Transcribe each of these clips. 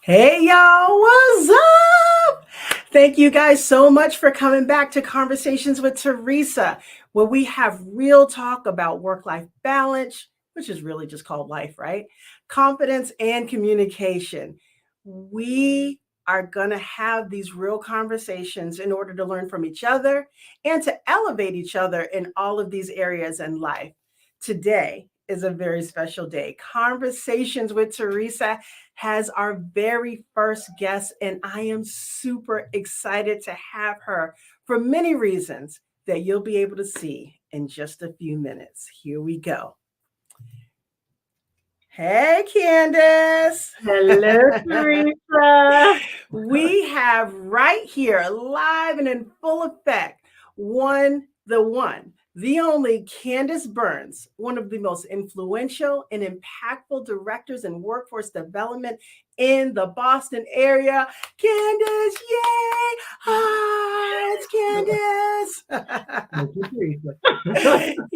Hey y'all, what's up? Thank you guys so much for coming back to Conversations with Teresa, where we have real talk about work life balance, which is really just called life, right? Confidence and communication. We are going to have these real conversations in order to learn from each other and to elevate each other in all of these areas in life. Today is a very special day. Conversations with Teresa has our very first guest, and I am super excited to have her for many reasons that you'll be able to see in just a few minutes. Here we go. Hey, Candace. Hello, Teresa. We have right here, live and in full effect, the only Candace Burns, one of the most influential and impactful directors in workforce development in the Boston area. Candace, yay! Hi, it's Candace. Thank you,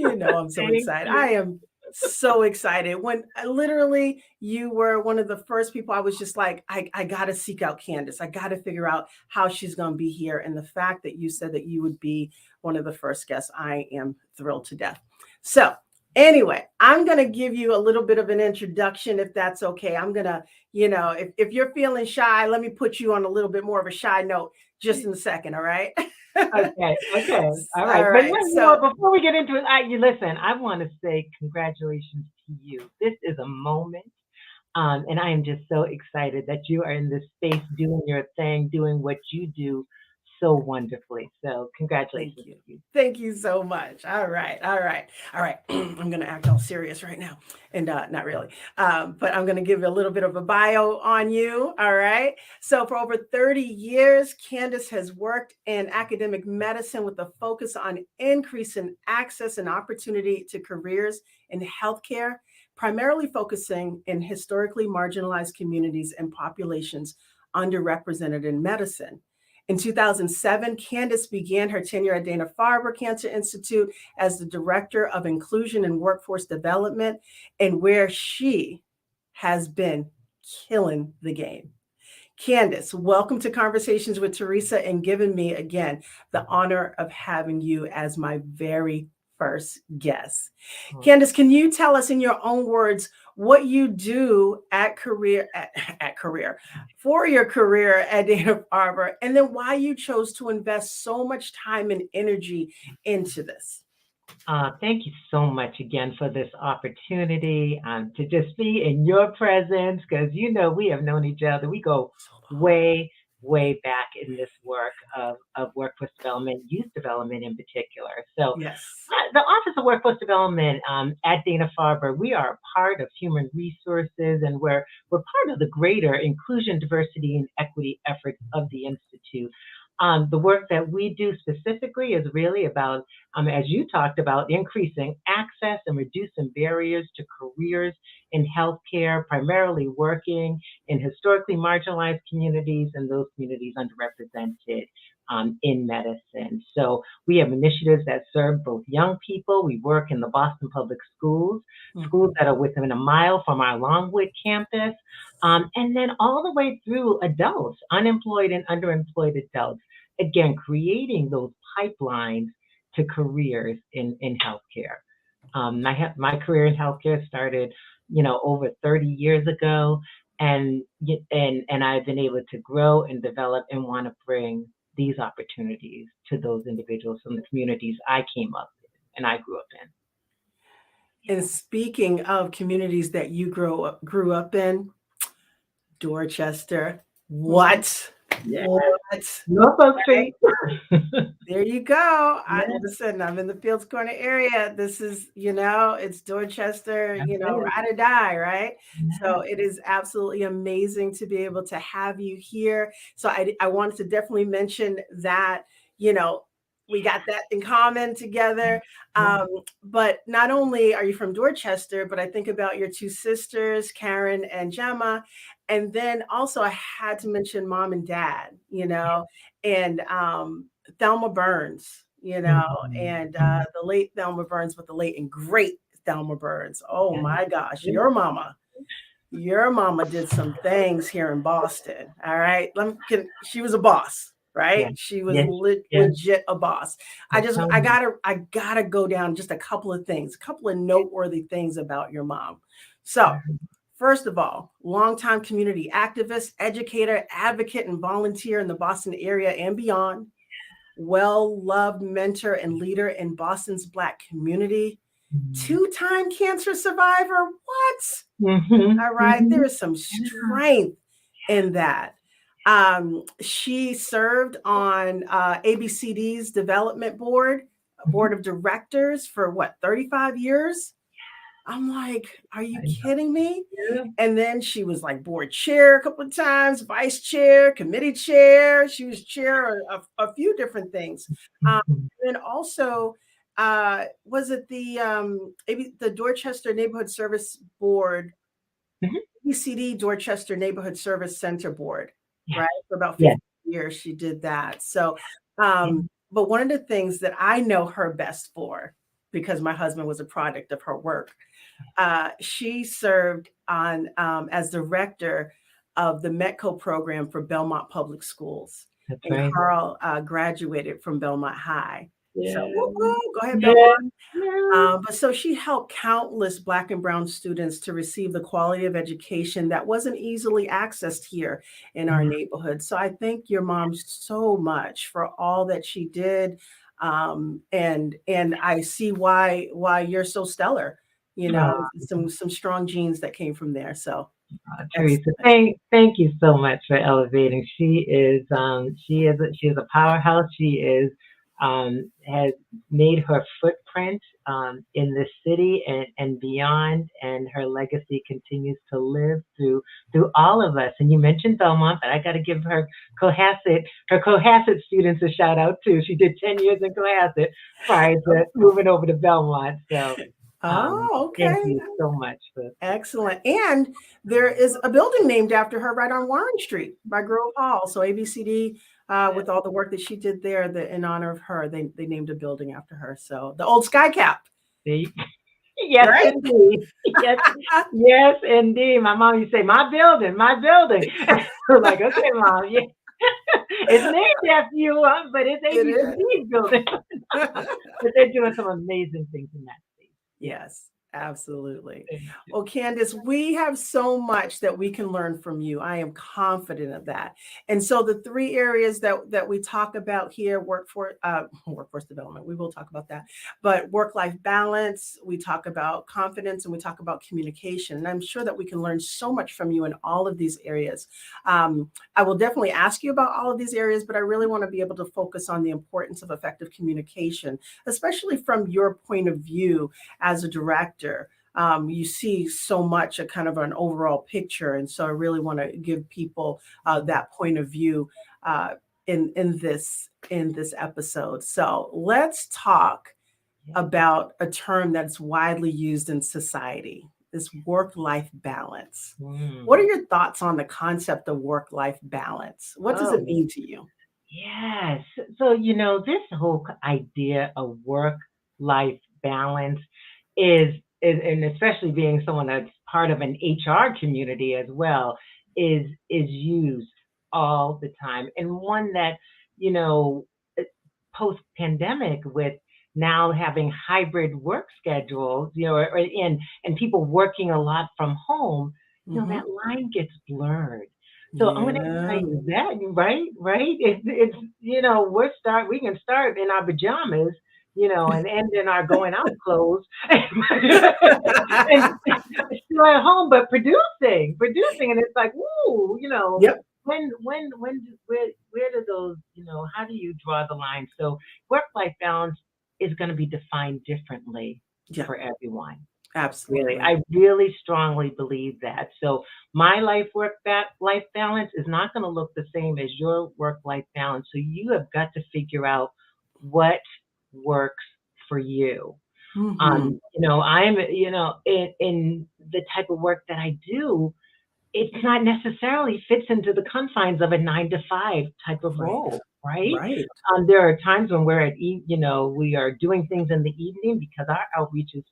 Teresa. I'm so Thank excited. I you. am so excited. When literally you were one of the first people, I was just like, I got to seek out Candace. I got to figure out how she's going to be here. And the fact that you said that you would be one of the first guests, I am thrilled to death. So, anyway, I'm going to give you a little bit of an introduction, if that's okay. I'm going to, if you're feeling shy, let me put you on a little bit more of a shy note just in a second. All right. Okay. All right. All But right. before we get into it, you listen. I want to say congratulations to you. This is a moment, and I am just so excited that you are in this space, doing your thing, doing what you do so wonderfully. So, Thank congratulations you. to you. Thank you so much. All right. All right. All right. I'm going to act all serious right now. And not really. But I'm going to give you a little bit of a bio on you. All right. So, for over 30 years, Candace has worked in academic medicine with a focus on increasing access and opportunity to careers in healthcare, primarily focusing in historically marginalized communities and populations underrepresented in medicine. In 2007, Candace began her tenure at Dana-Farber Cancer Institute as the Director of Inclusion and Workforce Development, and where she has been killing the game. Candace, welcome to Conversations with Teresa and giving me again the honor of having you as my very first guest. Oh, Candace, can you tell us in your own words what you do at career for your career at Dana Farber, and then why you chose to invest so much time and energy into this? Thank you so much again for this opportunity to just be in your presence because we have known each other. We go So long. way, way back in this work of workforce development, youth development in particular. So, Yes. the Office of Workforce Development at Dana Farber, we are a part of human resources and we're part of the greater inclusion, diversity, and equity efforts of the Institute. The work that we do specifically is really about, as you talked about, increasing access and reducing barriers to careers in healthcare, primarily working in historically marginalized communities and those communities underrepresented in medicine. So we have initiatives that serve both young people. We work in the Boston Public Schools, schools Mhm. that are within a mile from our Longwood campus, and then all the way through adults, unemployed and underemployed adults. Again, creating those pipelines to careers in healthcare. My career in healthcare started, over 30 years ago, and I've been able to grow and develop and want to bring these opportunities to those individuals from the communities I came up in and I grew up in. And speaking of communities that you grew up in, Dorchester, Mhm. what? Yeah, What? Norfolk Street. There you go. I Yeah, listen, I'm in the Fields Corner area. This is, it's Dorchester, that's it. ride or die, right? So Yeah. it is absolutely amazing to be able to have you here. So I wanted to definitely mention that, you know, we got that in common together. Yeah. Um, but not only are you from Dorchester, but I think about your two sisters, Karen and Gemma. And then also I had to mention mom and dad, and Thelma Burns, Mhm. and the late Thelma Burns, but the late and great Thelma Burns. Oh my gosh, Mhm. your mama. your mama did some things here in Boston. All right. She was a boss, Yeah. right? She was Yes. Yes. legit a boss. Yes. Tell me. I gotta go down just a couple of things, a couple of noteworthy things about your mom. So, first of all, longtime community activist, educator, advocate, and volunteer in the Boston area and beyond. Well-loved mentor and leader in Boston's Black community. Mhm. Two-time cancer survivor. What? Mhm. All right, there Mhm. is some Yeah. strength in that. She served on ABCD's development Mhm. board of directors for what, 35 years? I'm like, are you I know. kidding me? Yeah. And then she was like board chair a couple of times, vice chair, committee chair. She was chair of a few different things. Um, Mhm. and then also, was it maybe the Dorchester Neighborhood Service Board, Mhm. ECD Dorchester Neighborhood Service Center Board, Yes. right? For about Yes. 50 years, she did that. So, Yeah. but one of the things that I know her best for, because my husband was a product of her work, she served on as director of the METCO program for Belmont Public Schools, That's and right. Carl graduated from Belmont High. So, woo, Yeah. woo, go ahead, Yeah. Belmont. Yeah. But so she helped countless Black and Brown students to receive the quality of education that wasn't easily accessed here in our Yeah. neighborhood. So I thank your mom so much for all that she did, and I see why you're so stellar. You know, Oh, some strong genes that came from there. So Teresa, excellent. thank you so much for elevating. She is a powerhouse. She is has made her footprint in this city and beyond, and her legacy continues to live through all of us. And you mentioned Belmont, but I got to give her Cohasset students a shout out too. She did 10 years in Cohasset prior to moving over to Belmont. So Oh, thank okay. you so much for. Excellent. And there is a building named after her right on Warren Street by Grove Hall. So ABCD, with all the work that she did there, in honor of her, they named a building after her. So the old Sky Cap, See? Yes, right? indeed. Yes, yes, indeed. My mom used to say, "My building, my building." We're like, "Okay, mom, yeah, it's named after you, but it's It is. ABCD's building." But they're doing some amazing things in that space. Yes, Yes, absolutely. thank you. Well, Candace, we have so much that we can learn from you. I am confident of that. And so the three areas that we talk about here, workforce development, we will talk about that, but work-life balance, we talk about confidence, and we talk about communication. And I'm sure that we can learn so much from you in all of these areas. I will definitely ask you about all of these areas, but I really want to be able to focus on the importance of effective communication, especially from your point of view as a director. You see so much, a kind of an overall picture, and so I really want to give people that point of view uh, in this episode. So let's talk Yeah. about a term that's widely used in society: this work-life balance. What are Mm. your thoughts on the concept of work-life balance? What does it Oh, mean to you? yes. So, this whole idea of work-life balance and especially being someone that's part of an HR community as well, is used all the time. And one that, you know, post-pandemic with now having hybrid work schedules, and people working a lot from home, that Hmm. line gets blurred. So I'm gonna tell Yeah. you that, right? It's we can start in our pajamas, and end in our going out clothes, and still at home, but producing, and it's like, woo, Yep. where do those, how do you draw the line? So work-life balance is going to be defined differently Yeah. for everyone. Really, Absolutely. I really strongly believe that. So my life balance is not going to look the same as your work life balance. So you have got to figure out what works for you. Hmm. I'm, in the type of work that I do, it's not necessarily fits into the confines of a 9 to 5 type of Right. role, right? Right. There are times when we are doing things in the evening because our outreach is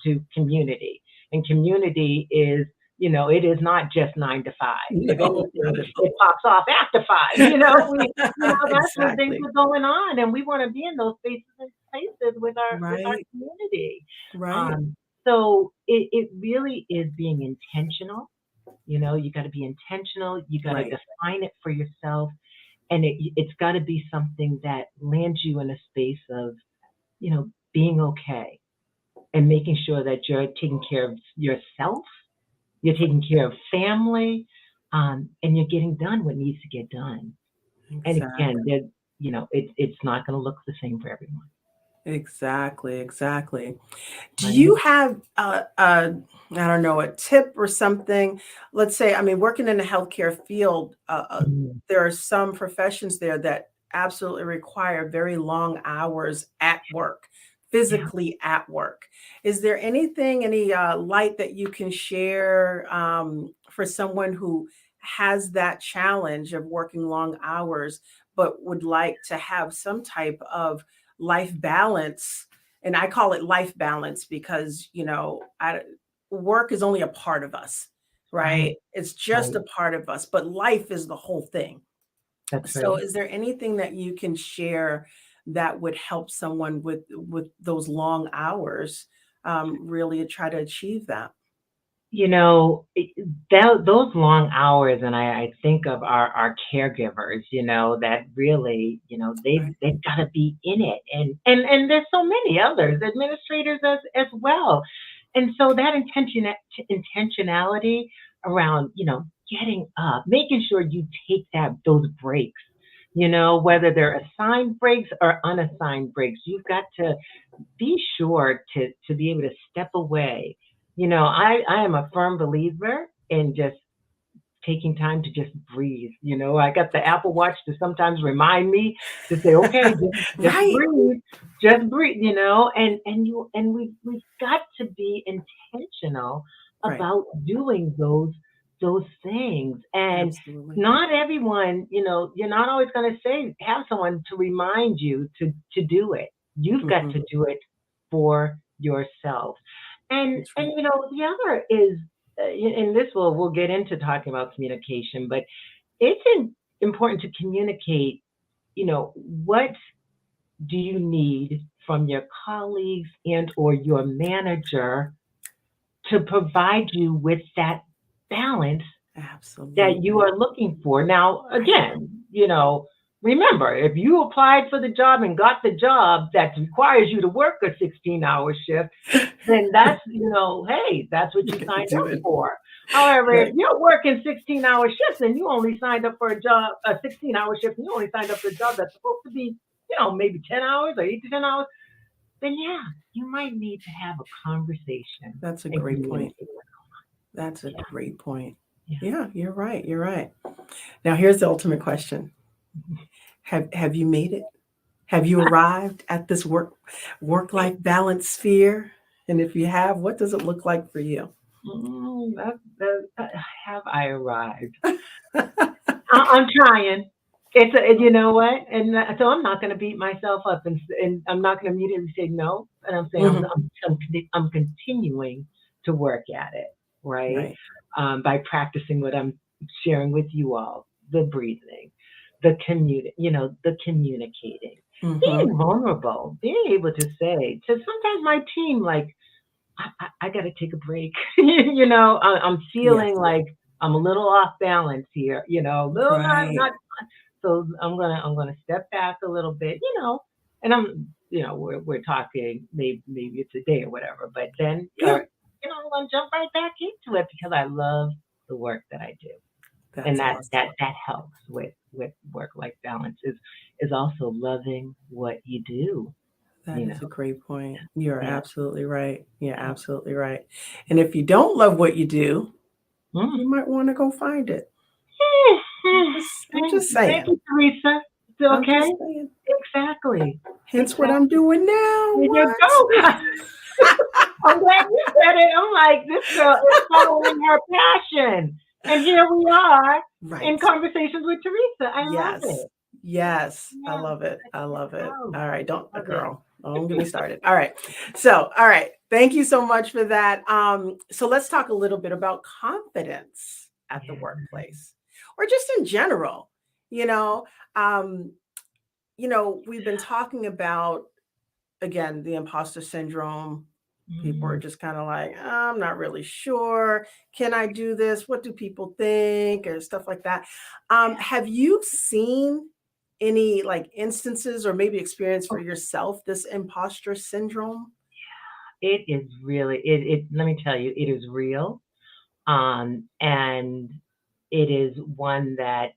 to community, and community is, it is not just 9 to 5. If No, not anything, at it all. pops off after 5. That's when things Exactly. are going on, and we want to be in those spaces and places with our Right. community. Right. Um, so it really is being intentional. You got to be intentional. You got to Right. define it for yourself, and it's got to be something that lands you in a space of being okay and making sure that you're taking care of yourself, you're taking care of family, and you're getting done what needs to get done. And again, Exactly. it's not going to look the same for everyone, Exactly. Exactly. Do right? you have I don't know, a tip or something? Let's say, I mean, working in the healthcare field, Mhm. there are some professions there that absolutely require very long hours at work, Yeah. physically at work. Is there anything, any light that you can share for someone who has that challenge of working long hours, but would like to have some type of life balance? And I call it life balance because, work is only a part of us, right? Right. It's just Right. a part of us, but life is the whole thing. That's So right. is there anything that you can share that would help someone with those long hours really try to achieve that? You know, those long hours, and I think of our caregivers, that really, Right. they've got to be in it, and there's so many others, administrators as well, and so that intentionality around, getting up, making sure you take those breaks, whether they're assigned breaks or unassigned breaks, you've got to be sure to be able to step away. I am a firm believer in just taking time to just breathe. I got the Apple Watch to sometimes remind me to say, okay, Right. just breathe, and we've got to be intentional Right. about doing those things. And Absolutely. not everyone, you're not always going to have someone to remind you to do it. You've got Hmm. to do it for yourself. That's And right. the other is, and this we'll get into talking about communication, but it's important to communicate. What do you need from your colleagues and or your manager to provide you with that balance that you Absolutely. are looking for. Now, Right. again, remember, if you applied for the job and got the job that requires you to work a 16-hour shift, then that's, hey, that's what You you got to signed do up it. for. However, if Right. you're working 16-hour shifts and you only signed up for a 16-hour shift, and you only signed up for a job that's supposed to be, maybe 10 hours or 8 to 10 hours, then yeah, you might need to have a conversation That's a and great point. communicate. That's a Yeah, great point. yeah. Yeah, you're right. You're right. Now here's the ultimate question. Have you made it? Have you arrived at this work-life balance sphere? And if you have, what does it look like for you? Have I arrived? I'm trying. You know what? And so I'm not going to beat myself up, and I'm not going to immediately say no. And I'm saying Mhm. I'm continuing to work at it, right? Right. By practicing what I'm sharing with you all, the breathing, the communicating, Mhm. being vulnerable, being able to say to sometimes my team, like, I got to take a break. I'm Yes. feeling like I'm a little off balance here. A little Right. not. So I'm gonna step back a little bit. And we're talking maybe it's a day or whatever. But then Yeah. I'm gonna jump right back into it because I love the work that I do, and That's that awesome. that helps with work life balance is also loving what you do. That You know. is a great point. You're Yeah. absolutely right. You're Yeah. absolutely right. And if you don't love what you do, Mm. you might want to go find it. I'm just Thank saying. you, Teresa. It's I'm okay. just saying. Exactly. Hence what I'm Exactly. doing now. There you What? go. I'm glad you said it. I'm like, this girl is following her passion. And here we are in Right. conversations with Teresa. I love Yes. it. Yes. I Yeah, love it. check I it love it. out. All right. Don't, Love it. girl. Don't get me started. All right. So, all right. Thank you so much for that. So let's talk a little bit about confidence at the Yeah. workplace or just in general. You know, um, we've been talking about again the imposter syndrome. People are Mm. just kind of like, I'm not really sure. Can I do this? What do people think? Or stuff like that. Have you seen any like instances or maybe experience for yourself this imposter syndrome? It is really let me tell you, it is real. And it is one that,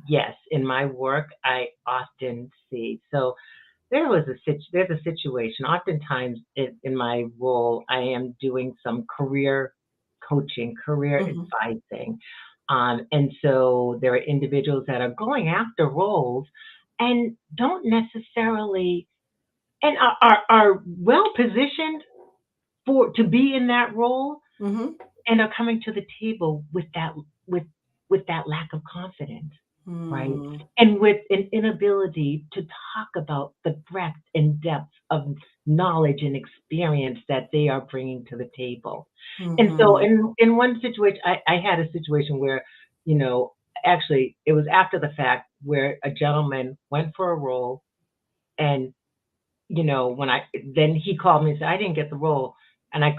yes, in my work, I often see. So there's a situation. Oftentimes in my role, I am doing some career coaching, career Hmm. advising. And so there are individuals that are going after roles and don't necessarily and are well positioned for to be in that role Hmm. and are coming to the table with with that lack of confidence, right? Hmm. And with an inability to talk about the breadth and depth of knowledge and experience that they are bringing to the table. And so Hmm. in one situation, I had a situation where, you know, actually it was after the fact where a gentleman went for a role and when then he called me and said, "I didn't get the role." And I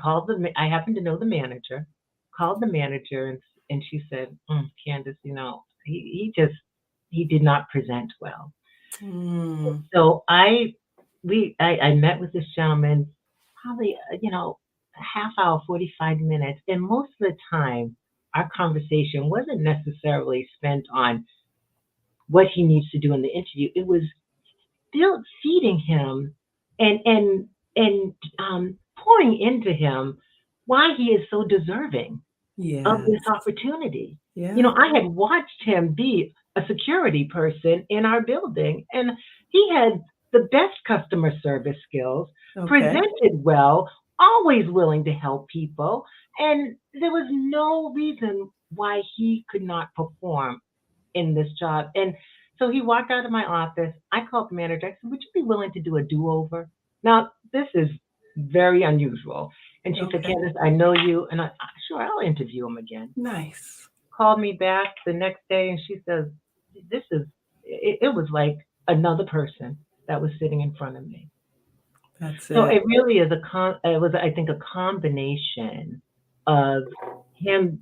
happened to know the manager, called the manager, and she said, "Candace, he did not present well." Hmm. So I met with this gentleman probably, a half hour, 45 minutes. And most of the time, our conversation wasn't necessarily spent on what he needs to do in the interview. It was still feeding him and and and pouring into him why he is so deserving of this Yes. opportunity. Yeah. I had watched him be a security person in our building, and he had the best customer service skills, Okay. presented well, always willing to help people, and there was no reason why he could not perform in this job. And so he walked out of my office. I called the manager. I said, "Would you be willing to do a do over?" Now, this is very unusual. And she said, Okay. "Candace, I know you." And sure, I'll interview him again. Nice. Called me back the next day and she says, it was like another person that was sitting in front of me. That's So it. it really is it was, I think, a combination of him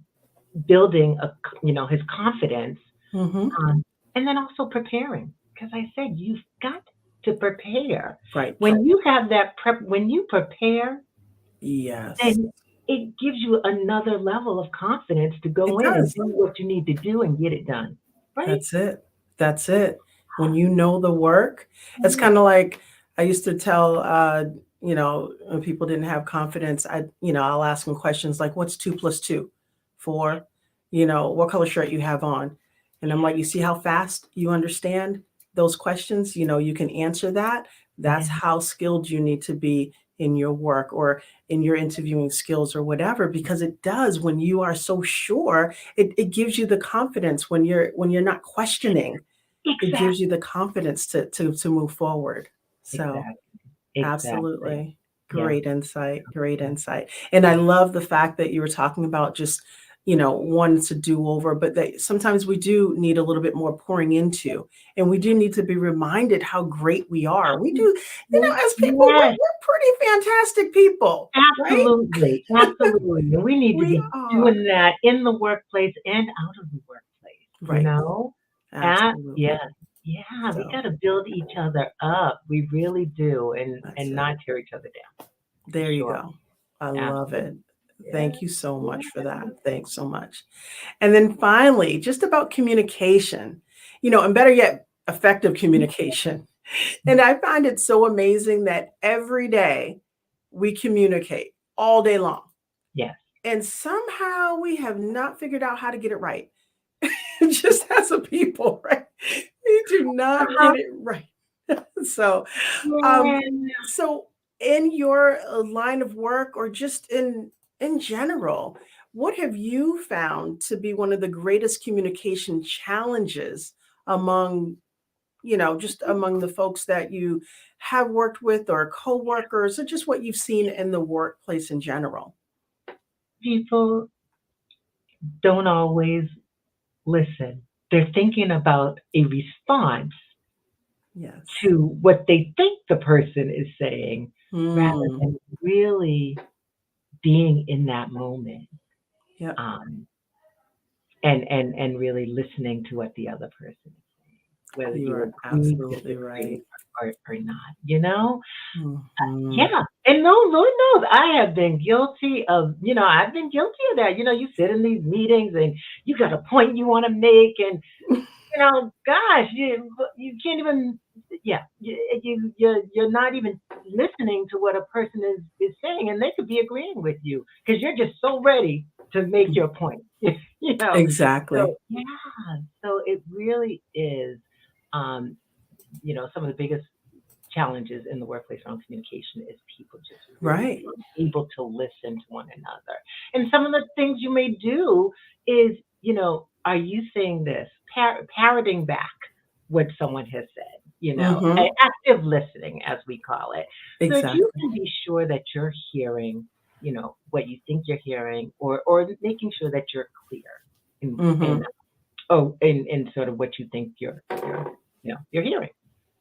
building his confidence, Hmm. um, and then also preparing, because I said you've got to prepare. Right. When you have that when you prepare, Yes. then it gives you another level of confidence to It go in and does. do what you need to do and get it done. Right? That's it. That's it. When you know the work, it's Yeah. kind of like I used to tell, when people didn't have confidence, I'll ask them questions like, what's 2 plus 2? 4, what color shirt you have on. And I'm like, you see how fast you understand those questions? You can answer that. That's Yeah. how skilled you need to be in your work or in your interviewing skills or whatever, because it does when you are so sure it gives you the confidence when you're not questioning. It gives you Exactly. the confidence to move forward. So, Exactly. Exactly. absolutely. Yeah. Great insight, great insight. And I love the fact that you were talking about just, wanting to do over, but that sometimes we do need a little bit more pouring into, and we do need to be reminded how great we are. We do, as people, Yes. we're pretty fantastic people, right? Absolutely, absolutely. And we need to We be are. doing that in the workplace and out of the workplace, you Right. know? Absolutely. Yeah, yeah, we So gotta build each other up. We really do, that's and it. not tear each other down, for There you sure. go. I love Absolutely. it. Yeah, Thank you so yeah. much for that. Thanks so much. And then finally, just about communication, and better yet, effective communication. And I find it so amazing that every day we communicate all day long. Yes. And somehow we have not figured out how to get it right. Just as a people, right? We do not Uh-huh. get it right. So, um, Yeah. so in your line of work or just in general, what have you found to be one of the greatest communication challenges among just among the folks that you have worked with or coworkers or just what you've seen in the workplace in general? People don't always listen. They're thinking about a response Yes. to what they think the person is saying rather Mm. than really being in that moment, Yep. um, and really listening to what the other person is saying, whether You you are agree, absolutely disagree, right. or not. Mhm. Yeah, and no, Lord knows I have been guilty of, I've been guilty of that. You sit in these meetings and you got a point you want to make, and gosh, you can't even, yeah, you're not even listening to what a person is saying, and they could be agreeing with you because you're just so ready to make your point. you know, Exactly. so yeah, so it really is, um, some of the biggest challenges in the workplace around communication is people just really Right. being able to listen to one another. And some of the things you may do is, are you saying this? Parroting back what someone has said, Mhm. active listening, as we call it, so that you Exactly. can be sure that you're hearing, what you think you're hearing, or making sure that you're clear in Mhm. in sort of what you think you're hearing.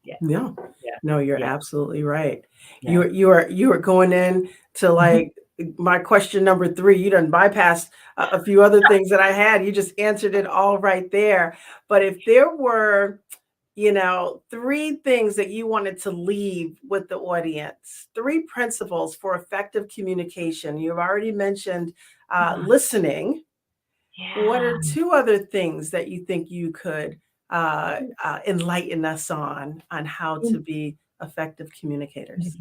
Yeah, Yeah. yeah, No, you're yeah. absolutely right. Yeah. You are going in to, Mhm. like, my question number 3. You done bypassed a few other things that I had. You just answered it all right there. But if there were, 3 things that you wanted to leave with the audience, 3 principles for effective communication. You've already mentioned, Uh, listening. What yeah. are 2 other things that you think you could, enlighten us on how You to be effective communicators?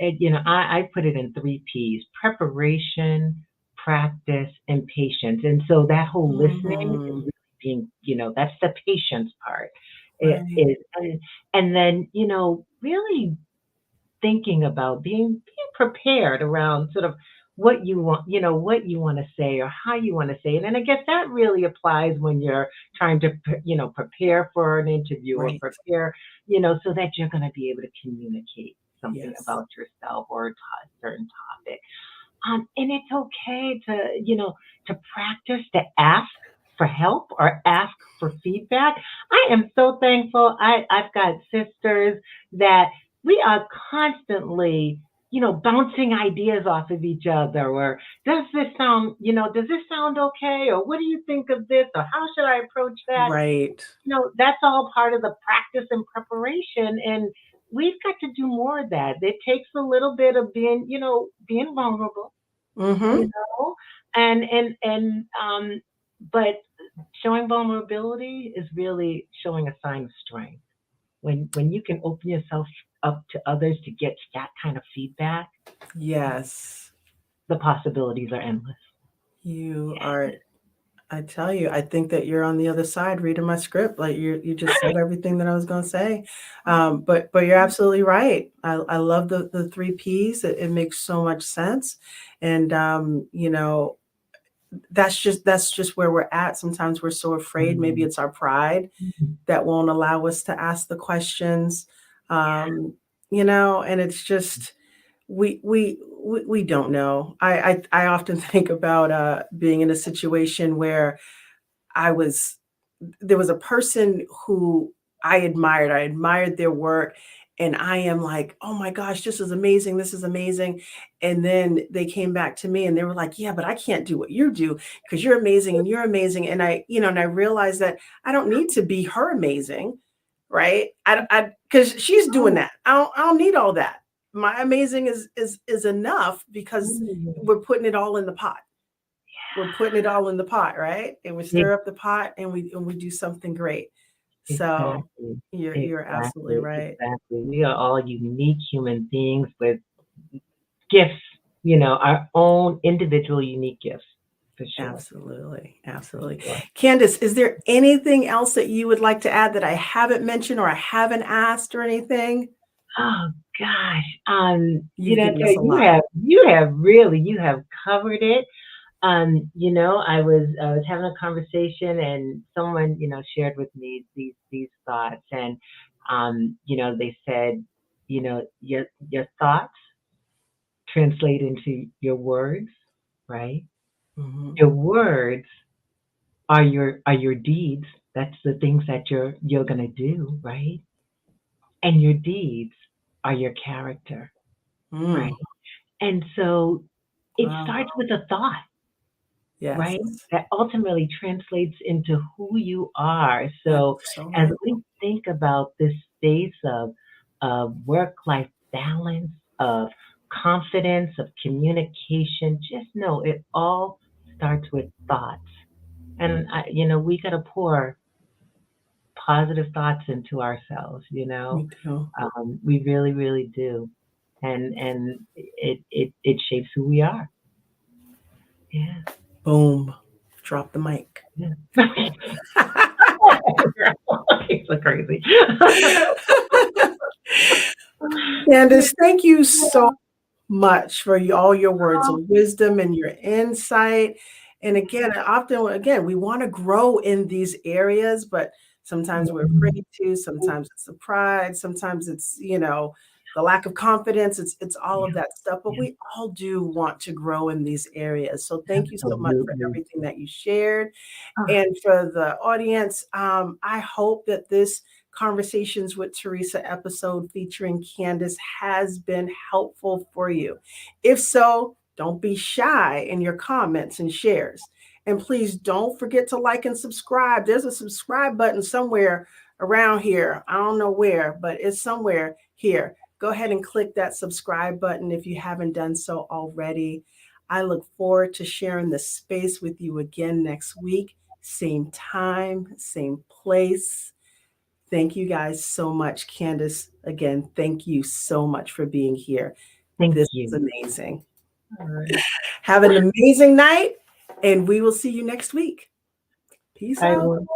I put it in 3 Ps: preparation, practice, and patience. And so that whole listening is Mhm. really being, that's the patience part. It Right, is, and then, really thinking about being prepared around sort of what you want to say or how you want to say it. And I guess that really applies when you're trying to prepare for an interview or right. prepare, so that you're going to be able to communicate something Yes. about yourself or a certain topic. And it's okay to, to practice to ask for help or ask for feedback. I am so thankful. I've got sisters that we are constantly, bouncing ideas off of each other. Or does this sound okay? Or what do you think of this? Or how should I approach that? Right. That's all part of the practice and preparation. And we've got to do more of that. It takes a little bit of being vulnerable, you Mhm. know, and but showing vulnerability is really showing a sign of strength. When you can open yourself up to others to get that kind of feedback, Yes. the possibilities are endless. You are I tell you, I think that you're on the other side reading my script. Like, you just said everything that I was gonna say. But you're absolutely right. I love the 3 Ps. It makes so much sense. And, that's just where we're at. Sometimes we're so afraid. Maybe Mm, it's our pride mm, that won't allow us to ask the questions. yeah. And it's just we don't know. I often think about being in a situation where I was there was a person who I admired. I admired their work, and I am like, "Oh my gosh, this is amazing. This is amazing." And then they came back to me and they were like, "Yeah, but I can't do what you do because you're amazing and you're amazing." And I realized that I don't need to be her amazing, right? I because she's doing Oh, that. I don't need all that. My amazing is enough because ooh, we're putting it all in the pot. We're putting it all in the pot, right? And we e- stir up the pot and we do something great. So exactly, you're absolutely exactly, right. exactly. We are all unique human beings with gifts, our own individual unique gifts, for sure, Absolutely. for Absolutely. sure. Candace, is there anything else that you would like to add that I haven't mentioned or I haven't asked or anything? Oh gosh, You've given us a you lot. have you have really you have covered it. I was having a conversation, and someone, shared with me these thoughts, and they said, your thoughts translate into your words, right? Hmm. Your words are your deeds. That's the things that you're gonna do, right? And your deeds are your character, Mm. right? And so it Wow. starts with a thought, Yes. right? That ultimately translates into who you are. That's So so as right. we think about this space of work-life balance, of confidence, of communication, just know it all starts with thoughts. And we gotta pour positive thoughts into ourselves. Me too. We really, really do, and it shapes who we are. Yeah, Boom. Drop the mic. yeah. It's so crazy. Candace, thank you so much for all your words of wisdom and your insight. And again, often, again, we want to grow in these areas, but sometimes we're afraid to. Sometimes it's the pride. Sometimes it's the lack of confidence. It's all of Yeah, that stuff. But yeah, we all do want to grow in these areas. So thank you so much for absolutely. everything that you shared. Ah, And for the audience, I hope that this Conversations with Teresa episode featuring Candace has been helpful for you. If so, don't be shy in your comments and shares. And please don't forget to like and subscribe. There's a subscribe button somewhere around here. I don't know where, but it's somewhere here. Go ahead and click that subscribe button if you haven't done so already. I look forward to sharing this space with you again next week. Same time, same place. Thank you guys so much. Candace, again, thank you so much for being here. thank This is you. amazing. All right. Have an amazing night, and we will see you next week. Peace I out. will.